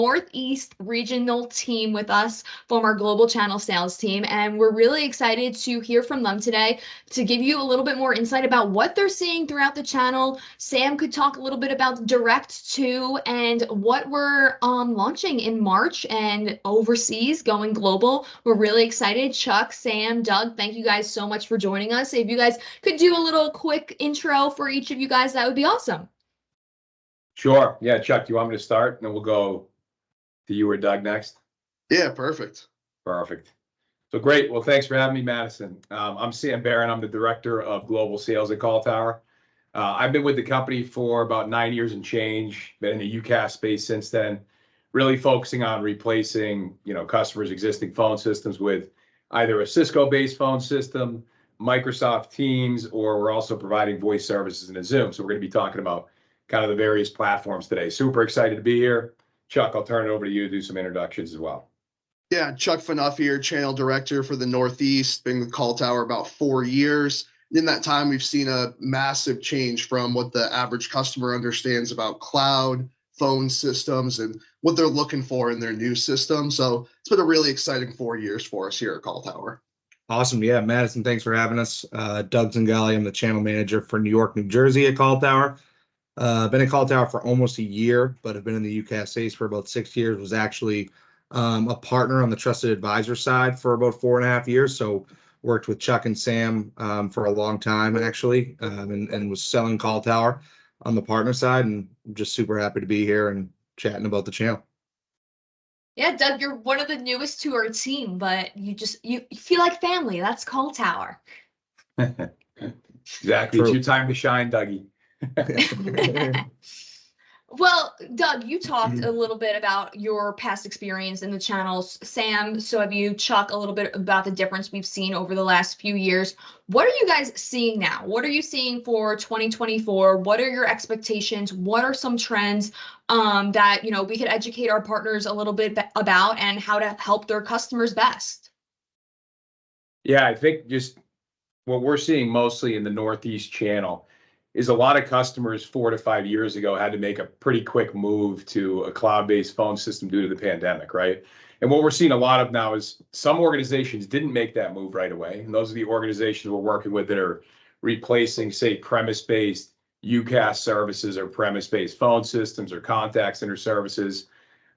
Northeast regional team with us from our global channel sales team, and we're really excited to hear from them today to give you a little bit more insight about what they're seeing throughout the channel. Sam could talk a little bit about direct too, and what we're launching in March and overseas, going global. We're really excited. Chuck, Sam, Doug, thank you guys so much for joining us. If you guys could do a little quick intro for each of you guys, that would be awesome. Sure. Yeah, Chuck, do you want me to start? And then we'll go to you or Doug next. Yeah, perfect. Perfect. So great. Well, thanks for having me, Madison. I'm Sam Barron. I'm the Director of Global Sales at CallTower. I've been with the company for about 9 years and change, been in the UCaaS space since then, really focusing on replacing, customers' existing phone systems with either a Cisco-based phone system, Microsoft Teams, or we're also providing voice services in a Zoom. So we're going to be talking about kind of the various platforms today. Super excited to be here. Chuck, I'll turn it over to you to do some introductions as well. Yeah, Chuck Phaneuf here, Channel Director for the Northeast, been with CallTower about 4 years. In that time, we've seen a massive change from what the average customer understands about cloud, phone systems, and what they're looking for in their new system. So it's been a really exciting 4 years for us here at CallTower. Awesome. Yeah, Madison, thanks for having us. Doug Zingali, I'm the channel manager for New York, New Jersey at CallTower. Been at CallTower for almost a year, but have been in the UCaaS space for about 6 years. Was actually a partner on the trusted advisor side for about 4.5 years. So worked with Chuck and Sam for a long time, actually, and was selling CallTower on the partner side. And I'm just super happy to be here and chatting about the channel. Yeah, Doug, you're one of the newest to our team, but you feel like family. That's CallTower. Exactly. True. It's your time to shine, Dougie. Well, Doug, you talked a little bit about your past experience in the channels. Sam, so have you. Chuck, a little bit about the difference we've seen over the last few years. What are you guys seeing now? What are you seeing for 2024? What are your expectations? What are some trends that we could educate our partners a little bit about, and how to help their customers best? Yeah, I think just what we're seeing mostly in the Northeast channel is a lot of customers 4 to 5 years ago had to make a pretty quick move to a cloud-based phone system due to the pandemic, right? And what we're seeing a lot of now is some organizations didn't make that move right away. And those are the organizations we're working with that are replacing, say, premise-based UCaaS services or premise-based phone systems or contact center services,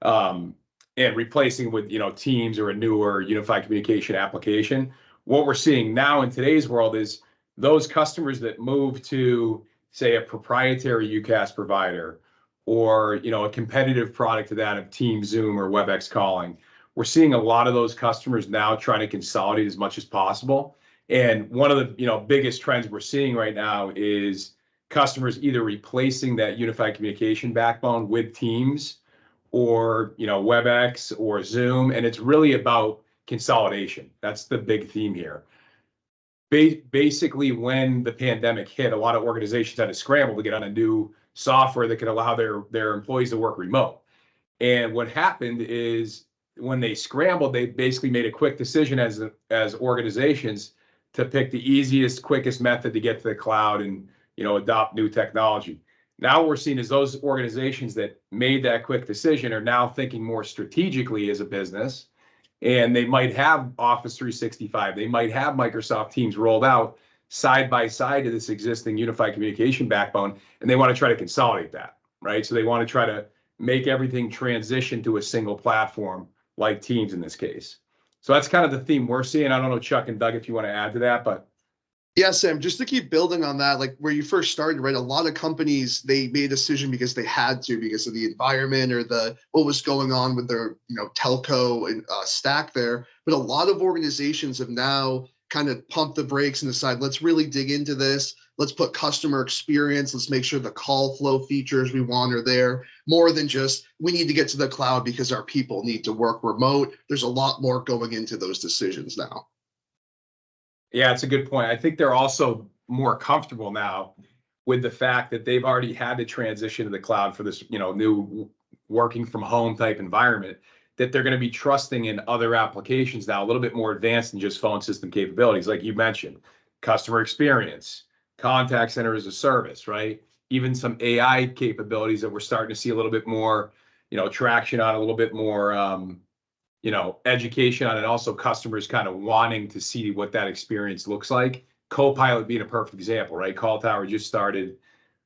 and replacing with, Teams or a newer unified communication application. What we're seeing now in today's world is those customers that move to, say, a proprietary UCaaS provider or, a competitive product to that of Teams, Zoom, or WebEx calling, we're seeing a lot of those customers now trying to consolidate as much as possible. And one of the, biggest trends we're seeing right now is customers either replacing that unified communication backbone with Teams or, WebEx or Zoom. And it's really about consolidation. That's the big theme here. Basically, when the pandemic hit, a lot of organizations had to scramble to get on a new software that could allow their employees to work remote. And what happened is when they scrambled, they basically made a quick decision as organizations to pick the easiest, quickest method to get to the cloud and adopt new technology. Now what we're seeing is those organizations that made that quick decision are now thinking more strategically as a business. And they might have Office 365, they might have Microsoft Teams rolled out side by side to this existing unified communication backbone, and they want to try to consolidate that, right? So they want to try to make everything transition to a single platform like Teams in this case. So that's kind of the theme we're seeing. I don't know, Chuck and Doug, if you want to add to that, but. Yeah, Sam, just to keep building on that, like where you first started, right? A lot of companies, they made a decision because they had to, because of the environment or what was going on with their, telco and stack there. But a lot of organizations have now kind of pumped the brakes and decided, let's really dig into this. Let's put customer experience. Let's make sure the call flow features we want are there, more than just we need to get to the cloud because our people need to work remote. There's a lot more going into those decisions now. Yeah, it's a good point. I think they're also more comfortable now with the fact that they've already had to transition to the cloud for this, new working from home type environment, that they're going to be trusting in other applications now, a little bit more advanced than just phone system capabilities. Like you mentioned, customer experience, contact center as a service, right? Even some AI capabilities that we're starting to see a little bit more, traction on, a little bit more, education on it, also customers kind of wanting to see what that experience looks like. Copilot being a perfect example, right? CallTower just started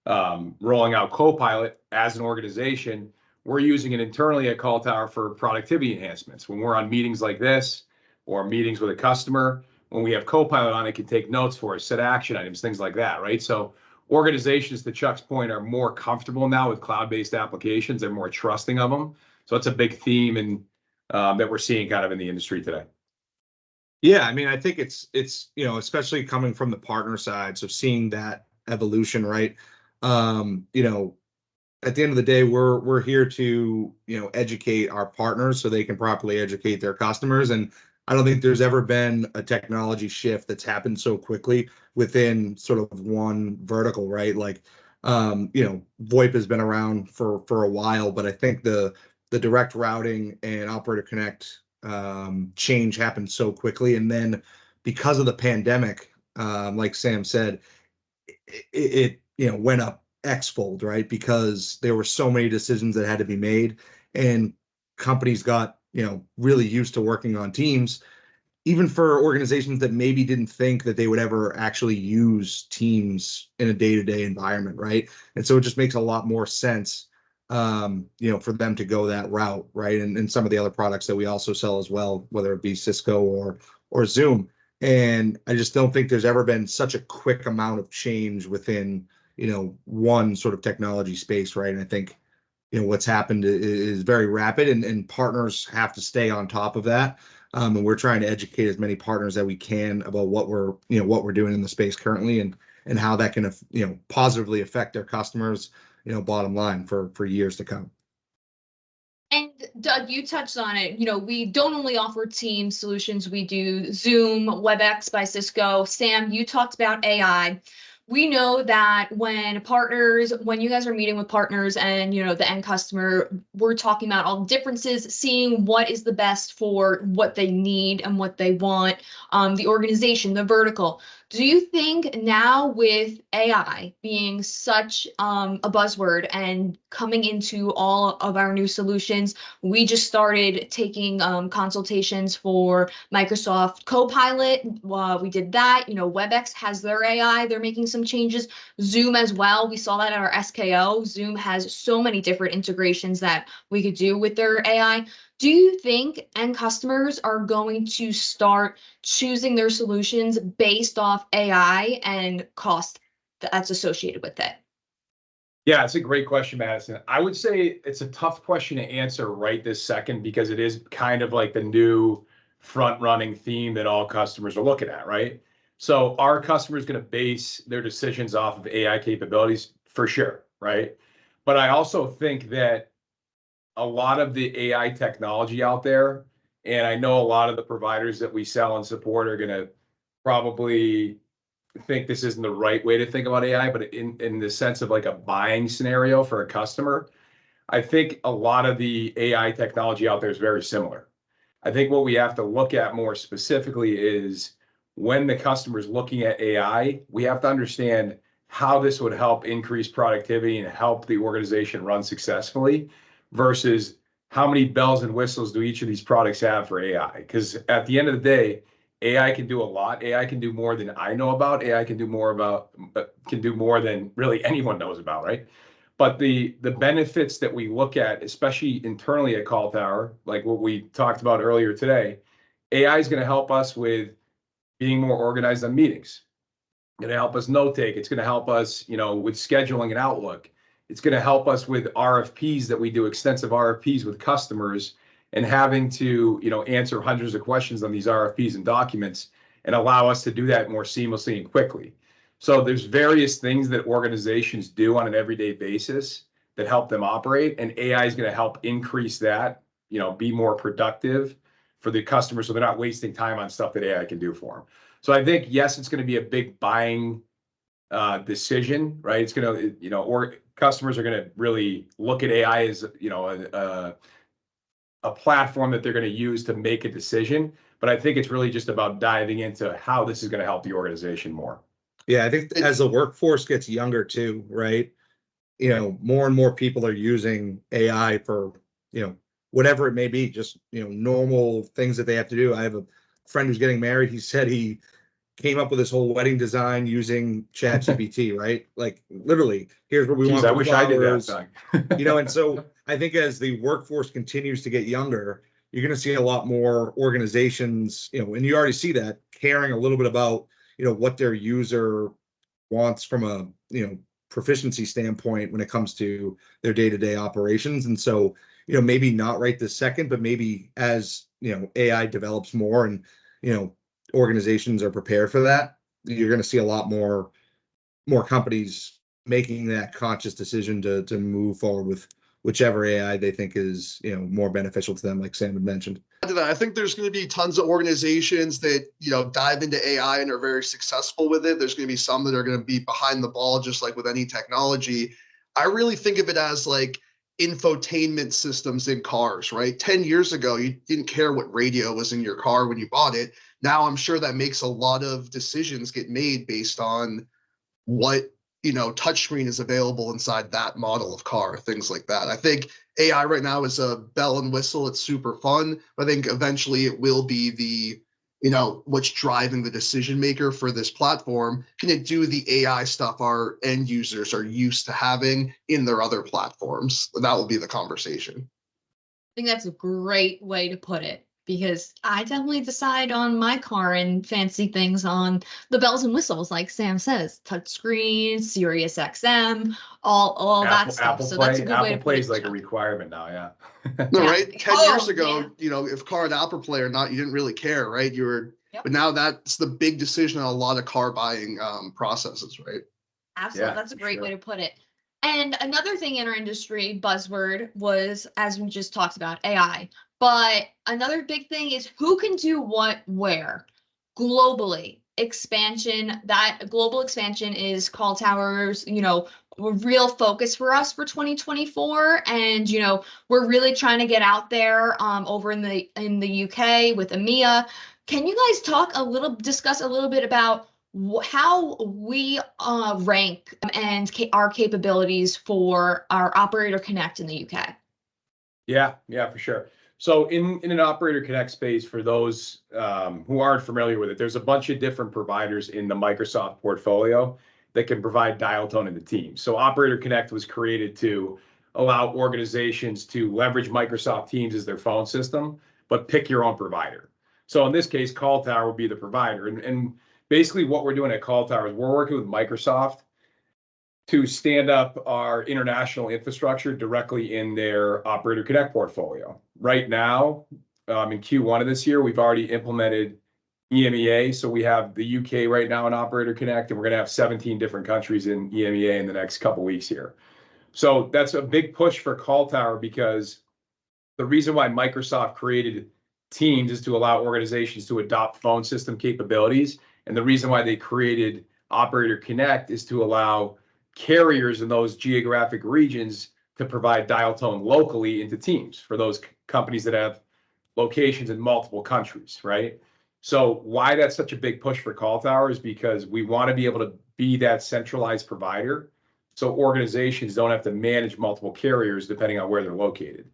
rolling out Copilot as an organization. We're using it internally at CallTower for productivity enhancements. When we're on meetings like this or meetings with a customer, when we have Copilot on, it can take notes for us, set action items, things like that, right? So organizations, to Chuck's point, are more comfortable now with cloud-based applications. They're more trusting of them. So it's a big theme and that we're seeing kind of in the industry today. Yeah, I mean, I think it's especially coming from the partner side, so seeing that evolution, right? At the end of the day, we're here to educate our partners so they can properly educate their customers. And I don't think there's ever been a technology shift that's happened so quickly within sort of one vertical, right? Like, VoIP has been around for a while, but I think the direct routing and Operator Connect change happened so quickly, and then because of the pandemic, like Sam said, it went up x-fold, right? Because there were so many decisions that had to be made, and companies got really used to working on teams, even for organizations that maybe didn't think that they would ever actually use teams in a day-to-day environment, right? And so it just makes a lot more sense for them to go that route, right? And some of the other products that we also sell as well, whether it be Cisco or Zoom. And I just don't think there's ever been such a quick amount of change within, one sort of technology space, right? And I think, what's happened is very rapid, and partners have to stay on top of that. And we're trying to educate as many partners that we can about what we're doing in the space currently, and how that can, positively affect their customers, bottom line for years to come. And Doug, you touched on it. We don't only offer team solutions, we do Zoom, WebEx by Cisco. Sam, you talked about AI. We know that when you guys are meeting with partners and the end customer, we're talking about all the differences, seeing what is the best for what they need and what they want, the organization, the vertical. Do you think now, with AI being such a buzzword and coming into all of our new solutions, we just started taking consultations for Microsoft Copilot. We did that. WebEx has their AI. They're making some changes. Zoom as well. We saw that at our SKO. Zoom has so many different integrations that we could do with their AI. Do you think end customers are going to start choosing their solutions based off AI and cost that's associated with it? Yeah, it's a great question, Madison. I would say it's a tough question to answer right this second, because it is kind of like the new front-running theme that all customers are looking at, right? So our customer is going to base their decisions off of AI capabilities for sure, right? But I also think that a lot of the AI technology out there, and I know a lot of the providers that we sell and support are going to probably think this isn't the right way to think about AI, but in the sense of like a buying scenario for a customer, I think a lot of the AI technology out there is very similar. I think what we have to look at more specifically is, when the customer is looking at AI, we have to understand how this would help increase productivity and help the organization run successfully, versus how many bells and whistles do each of these products have for AI. Because at the end of the day, AI can do a lot. AI can do more than I know about. AI can do more than really anyone knows about, right? But the benefits that we look at, especially internally at CallTower, like what we talked about earlier today, AI is going to help us with being more organized on meetings. It's going to help us note take. It's going to help us, with scheduling and Outlook. It's going to help us with RFPs, that we do extensive RFPs with customers, and having to, answer hundreds of questions on these RFPs and documents, and allow us to do that more seamlessly and quickly. So there's various things that organizations do on an everyday basis that help them operate, and AI is going to help increase that, be more productive for the customer, so they're not wasting time on stuff that AI can do for them. So I think, yes, it's going to be a big buying decision, right? It's going to, or customers are going to really look at AI as, a platform that they're going to use to make a decision. But I think it's really just about diving into how this is going to help the organization more. Yeah, I think as the workforce gets younger too, right? More and more people are using AI for whatever it may be, just, normal things that they have to do. I have a friend who's getting married. He said he came up with this whole wedding design using ChatGPT, right? Like literally, here's what we Geez, want I for wish I did flowers. that. And so I think as the workforce continues to get younger, you're going to see a lot more organizations, and you already see that, caring a little bit about, what their user wants from a, proficiency standpoint when it comes to their day-to-day operations. And so, maybe not right this second, but maybe as, AI develops more and, organizations are prepared for that, you're going to see a lot more companies making that conscious decision to move forward with whichever AI they think is, more beneficial to them, like Sam had mentioned. I think there's going to be tons of organizations that, dive into AI and are very successful with it. There's going to be some that are going to be behind the ball, just like with any technology. I really think of it as like infotainment systems in cars, right? 10 years ago, you didn't care what radio was in your car when you bought it. Now I'm sure that makes a lot of decisions get made based on what touchscreen is available inside that model of car, things like that. I think AI right now is a bell and whistle. It's super fun. But I think eventually it will be the, what's driving the decision maker for this platform. Can it do the AI stuff our end users are used to having in their other platforms? That will be the conversation. I think that's a great way to put it, because I definitely decide on my car and fancy things on the bells and whistles, like Sam says, touchscreen, Sirius XM, all that stuff. Apple So Play, that's a good way to Apple Play put is it. like a requirement now, yeah. No, Yeah. right? 10 years ago, yeah. if car had Apple Play or not, you didn't really care, right? Yep. But now that's the big decision on a lot of car buying processes, right? Absolutely. Yeah, That's a for great way sure. to put it. And another thing in our industry buzzword was, as we just talked about, AI. But another big thing is who can do what where globally. Expansion, that global expansion is CallTower's, a real focus for us for 2024. And, we're really trying to get out there over in the UK with EMEA. Can you guys discuss a little bit about how we rank and our capabilities for our Operator Connect in the UK? Yeah, for sure. So in an Operator Connect space, for those who aren't familiar with it, there's a bunch of different providers in the Microsoft portfolio that can provide dial tone in the team. So Operator Connect was created to allow organizations to leverage Microsoft Teams as their phone system, but pick your own provider. So in this case, CallTower would be the provider. And basically what we're doing at CallTower is we're working with Microsoft to stand up our international infrastructure directly in their Operator Connect portfolio. Right now, in Q1 of this year, we've already implemented EMEA. So we have the UK right now in Operator Connect, and we're going to have 17 different countries in EMEA in the next couple of weeks here. So that's a big push for CallTower, because the reason why Microsoft created Teams is to allow organizations to adopt phone system capabilities. And the reason why they created Operator Connect is to allow carriers in those geographic regions to provide dial tone locally into Teams for those companies that have locations in multiple countries, right? So why that's such a big push for CallTower is because we want to be able to be that centralized provider, so organizations don't have to manage multiple carriers depending on where they're located,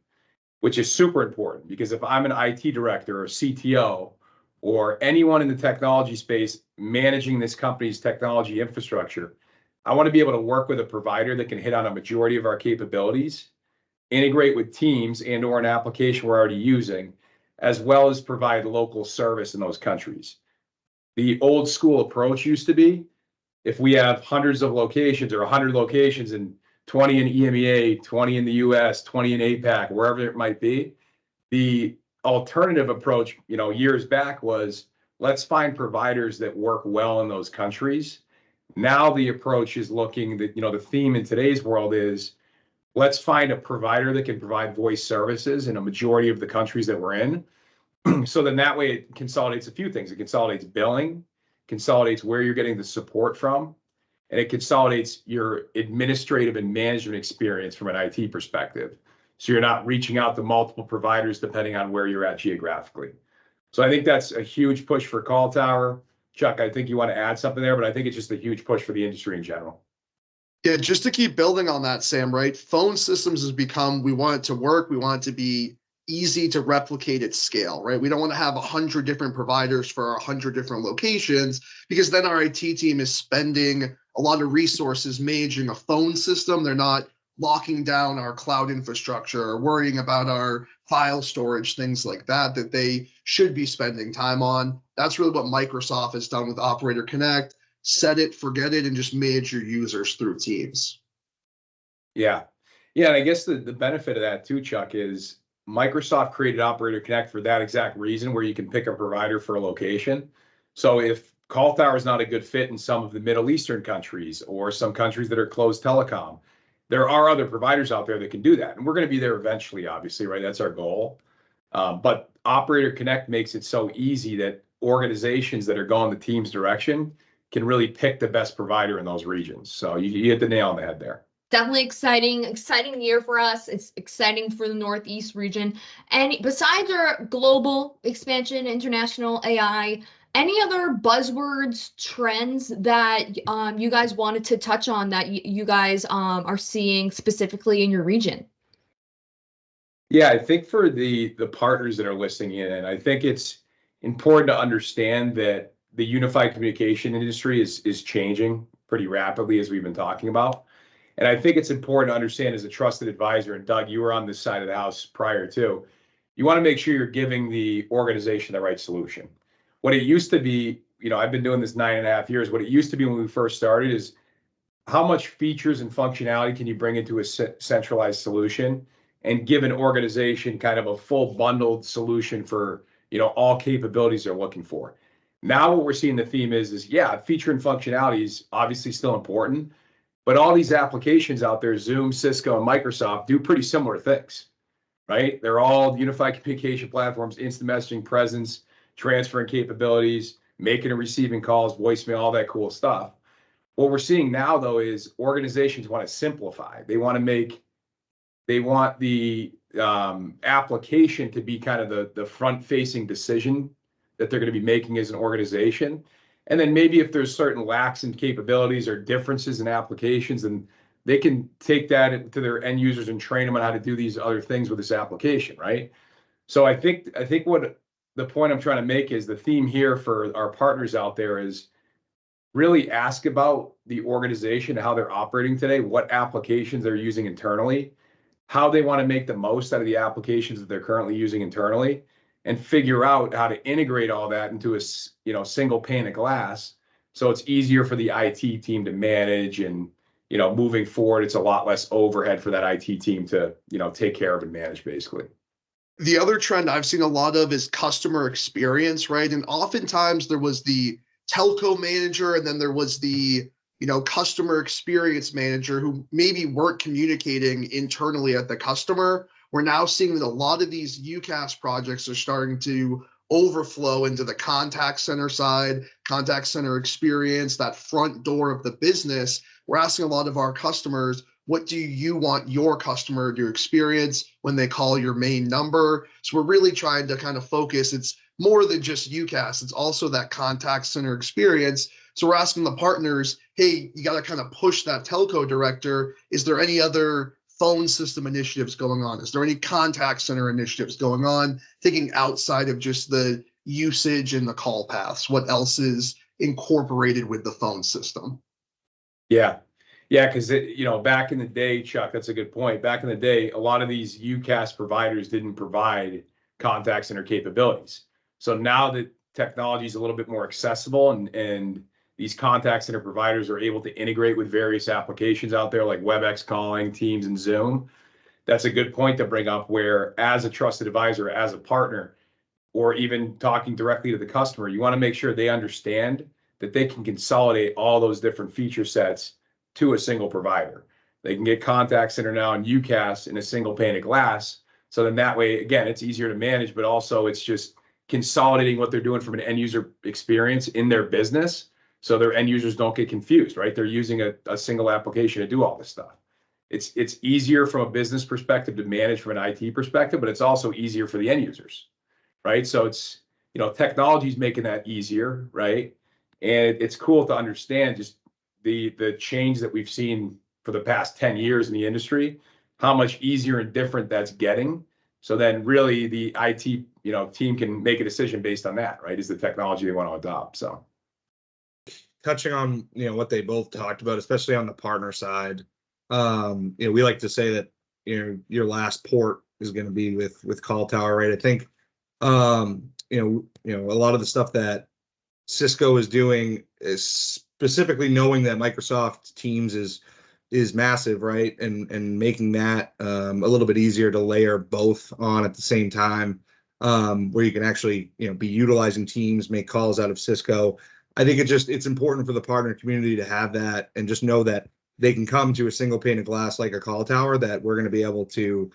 which is super important, because if I'm an IT director or CTO or anyone in the technology space managing this company's technology infrastructure, I want to be able to work with a provider that can hit on a majority of our capabilities, integrate with Teams and or an application we're already using, as well as provide local service in those countries. The old school approach used to be, if we have hundreds of locations or 100 locations and 20 in EMEA, 20 in the US, 20 in APAC, wherever it might be, the alternative approach, years back was, let's find providers that work well in those countries. Now the approach is looking that, the theme in today's world is, let's find a provider that can provide voice services in a majority of the countries that we're in. So then that way it consolidates a few things. It consolidates billing, consolidates where you're getting the support from, and it consolidates your administrative and management experience from an IT perspective. So you're not reaching out to multiple providers depending on where you're at geographically. So I think that's a huge push for CallTower. Chuck, I think you want to add something there, but I think it's just a huge push for the industry in general. Yeah, just to keep building on that, Sam, right? Phone systems has become, we want it to work. We want it to be easy to replicate at scale, right? We don't want to have 100 different providers for 100 different locations, because then our IT team is spending a lot of resources managing a phone system. They're not locking down our cloud infrastructure or worrying about our file storage, things like that, that they should be spending time on. That's really what Microsoft has done with Operator Connect. Set it, forget it, and just manage your users through Teams. Yeah. Yeah. And I guess the benefit of that too, Chuck, is Microsoft created Operator Connect for that exact reason, where you can pick a provider for a location. So if CallTower is not a good fit in some of the Middle Eastern countries or some countries that are closed telecom, there are other providers out there that can do that. And we're going to be there eventually, obviously, right? That's our goal. But Operator Connect makes it so easy that organizations that are going the Teams direction can really pick the best provider in those regions. So you hit the nail on the head there. Definitely exciting year for us. It's exciting for the Northeast region. And besides our global expansion, international AI, any other buzzwords, trends that you guys wanted to touch on that you guys are seeing specifically in your region? Yeah, I think for the partners that are listening in, I think it's important to understand that the unified communication industry is changing pretty rapidly, as we've been talking about. And I think it's important to understand, as a trusted advisor, and Doug, you were on this side of the house prior to, you want to make sure you're giving the organization the right solution. What it used to be, I've been doing this 9.5 years. What it used to be when we first started is, how much features and functionality can you bring into a centralized solution and give an organization kind of a full bundled solution for, all capabilities they're looking for. Now what we're seeing, the theme is yeah, feature and functionality is obviously still important, but all these applications out there, Zoom, Cisco, and Microsoft, do pretty similar things, right? They're all unified communication platforms, instant messaging, presence, transferring capabilities, making and receiving calls, voicemail, all that cool stuff. What we're seeing now, though, is organizations want to simplify. They want the application to be kind of the front-facing decision that they're going to be making as an organization. And then maybe if there's certain lacks in capabilities or differences in applications, then they can take that to their end users and train them on how to do these other things with this application, right? So I think what the point I'm trying to make is, the theme here for our partners out there is really ask about the organization, how they're operating today, what applications they're using internally, how they want to make the most out of the applications that they're currently using internally, and figure out how to integrate all that into a single pane of glass, so it's easier for the IT team to manage, and moving forward, it's a lot less overhead for that IT team to take care of and manage, basically. The other trend I've seen a lot of is customer experience, right? And oftentimes there was the telco manager, and then there was the customer experience manager who maybe weren't communicating internally at the customer. We're now seeing that a lot of these UCaaS projects are starting to overflow into the contact center side, contact center experience, that front door of the business. We're asking a lot of our customers, what do you want your customer to experience when they call your main number? So we're really trying to kind of focus. It's more than just UCaaS. It's also that contact center experience. So we're asking the partners, hey, you got to kind of push that telco director. Is there any other phone system initiatives going on? Is there any contact center initiatives going on? Thinking outside of just the usage and the call paths, what else is incorporated with the phone system? Yeah. Yeah, because back in the day, Chuck, that's a good point. Back in the day, a lot of these UCaaS providers didn't provide contact center capabilities. So now that technology is a little bit more accessible, and these contact center providers are able to integrate with various applications out there like WebEx calling, Teams, and Zoom, that's a good point to bring up, where as a trusted advisor, as a partner, or even talking directly to the customer, you want to make sure they understand that they can consolidate all those different feature sets to a single provider. They can get contact center now and UCaaS in a single pane of glass. So then that way, again, it's easier to manage, but also it's just consolidating what they're doing from an end user experience in their business, so their end users don't get confused, right? They're using a single application to do all this stuff. It's easier from a business perspective to manage from an IT perspective, but it's also easier for the end users, right? So it's, technology is making that easier, right? And it's cool to understand just the change that we've seen for the past 10 years in the industry, how much easier and different that's getting. So then really the IT, team can make a decision based on that, right? Is the technology they want to adopt. So touching on, what they both talked about, especially on the partner side, we like to say that, your last port is going to be with CallTower, right? I think, a lot of the stuff that Cisco is doing is specifically knowing that Microsoft Teams is massive, right? And making that a little bit easier to layer both on at the same time, where you can actually, be utilizing Teams, make calls out of Cisco. I think it's important for the partner community to have that and just know that they can come to a single pane of glass like a CallTower, that we're going to be able to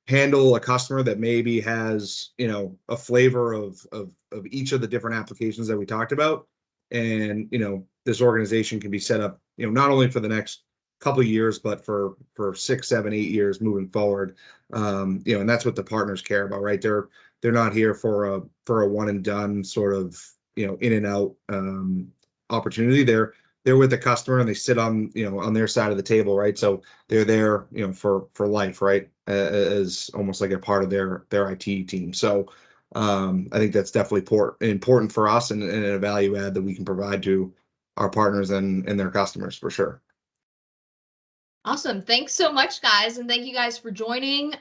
handle a customer that maybe has, a flavor of each of the different applications that we talked about. And, this organization can be set up, not only for the next couple of years, but for 6, 7, 8 years moving forward. And that's what the partners care about, right? They're not here for a one and done sort of, in and out opportunity. They're with the customer and they sit on, on their side of the table, right? So they're there, for life, right? As almost like a part of their IT team. So I think that's definitely important for us and a value add that we can provide to our partners and their customers for sure. Awesome. Thanks so much, guys. And thank you guys for joining.